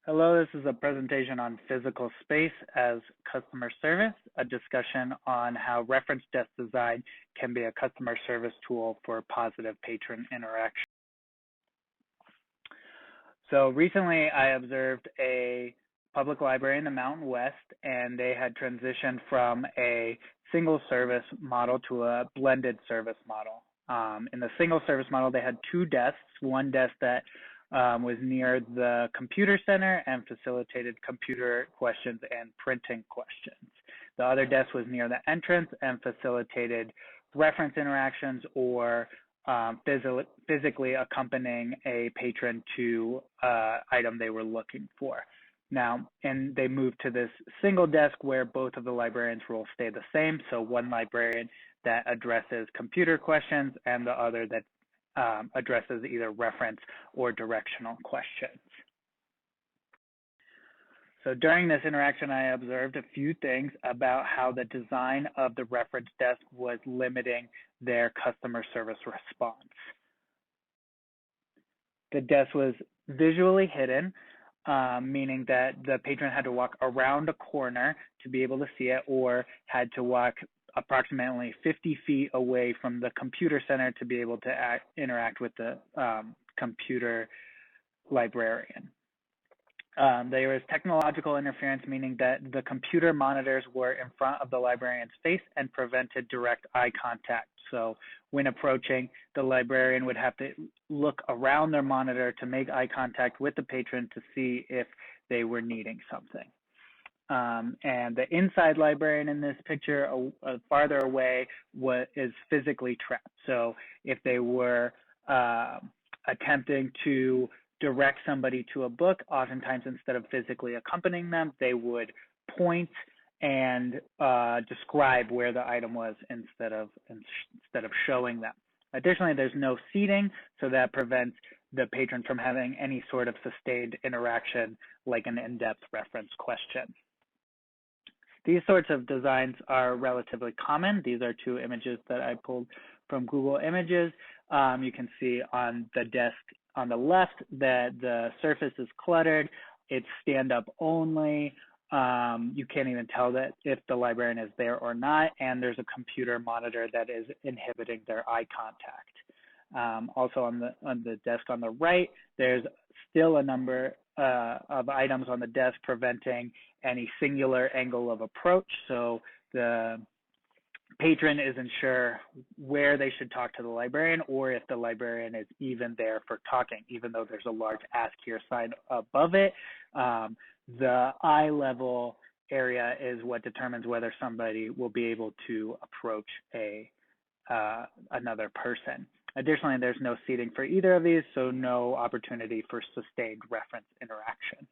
Hello, this is a presentation on physical space as customer service, a discussion on how reference desk design can be a customer service tool for positive patron interaction. So recently I observed a public library in the Mountain West, and they had transitioned from a single service model to a blended service model. In the single service model, they had two desks, one desk that was near the computer center and facilitated computer questions and printing questions. The other desk was near the entrance and facilitated reference interactions or physically accompanying a patron to item they were looking for. Now, and they moved to this single desk where both of the librarians' roles stay the same. So one librarian that addresses computer questions and the other that addresses either reference or directional questions. So during this interaction, I observed a few things about how the design of the reference desk was limiting their customer service response. The desk was visually hidden, meaning that the patron had to walk around a corner to be able to see it, or had to walk approximately 50 feet away from the computer center to be able to interact with the computer librarian. There was technological interference, meaning that the computer monitors were in front of the librarian's face and prevented direct eye contact. So when approaching, the librarian would have to look around their monitor to make eye contact with the patron to see if they were needing something. And the inside librarian in this picture, farther away, is physically trapped. So if they were attempting to direct somebody to a book, oftentimes instead of physically accompanying them, they would point and describe where the item was instead of showing them. Additionally, there's no seating, so that prevents the patron from having any sort of sustained interaction like an in-depth reference question. These sorts of designs are relatively common. These are two images that I pulled from Google Images. You can see on the desk on the left that the surface is cluttered. It's stand-up only. You can't even tell that if the librarian is there or not, and there's a computer monitor that is inhibiting their eye contact. Also on the desk on the right, there's still a number of items on the desk preventing any singular angle of approach. So the patron isn't sure where they should talk to the librarian or if the librarian is even there for talking, even though there's a large ask here sign above it. The eye level area is what determines whether somebody will be able to approach another person. Additionally, there's no seating for either of these, so no opportunity for sustained reference interaction.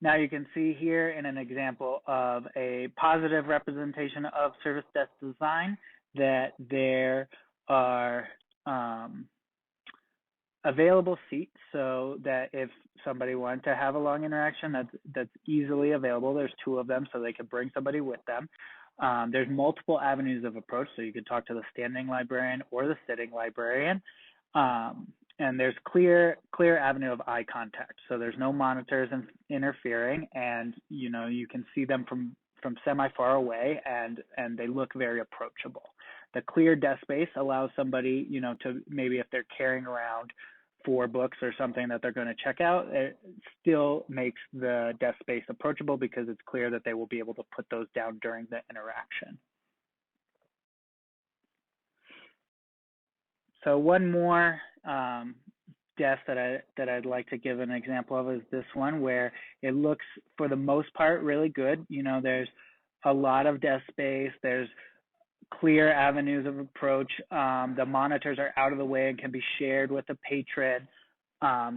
Now you can see here in an example of a positive representation of service desk design that there are available seats, so that if somebody wanted to have a long interaction, that's easily available. There's two of them, so they could bring somebody with them. There's multiple avenues of approach, so you could talk to the standing librarian or the sitting librarian. And there's clear avenue of eye contact. So there's no monitors interfering, and you can see them from semi far away, and they look very approachable. The clear desk space allows somebody, to maybe if they're carrying around 4 books or something that they're going to check out, it still makes the desk space approachable because it's clear that they will be able to put those down during the interaction. So one more desk that I'd like to give an example of is this one, where it looks for the most part really good. There's a lot of desk space. There's clear avenues of approach. The monitors are out of the way and can be shared with the patron.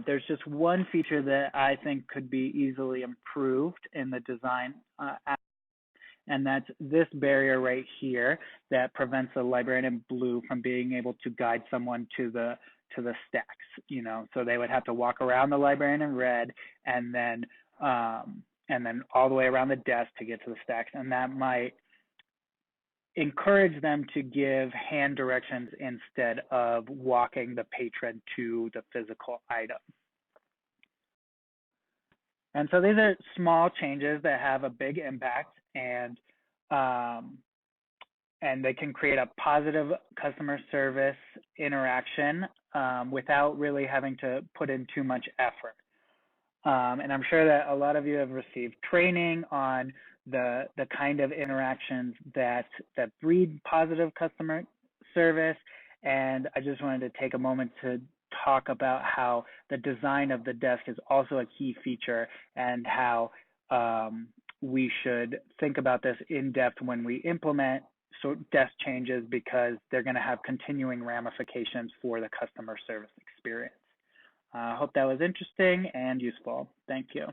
There's just one feature that I think could be easily improved in the design, and that's this barrier right here that prevents the librarian in blue from being able to guide someone to the stacks. So they would have to walk around the librarian in red and then all the way around the desk to get to the stacks, and that might encourage them to give hand directions instead of walking the patron to the physical item. And so these are small changes that have a big impact, um, and they can create a positive customer service interaction without really having to put in too much effort. And I'm sure that a lot of you have received training on the kind of interactions that breed positive customer service. And I just wanted to take a moment to talk about how the design of the desk is also a key feature, and how we should think about this in depth when we implement desk changes, because they're going to have continuing ramifications for the customer service experience. I hope that was interesting and useful. Thank you.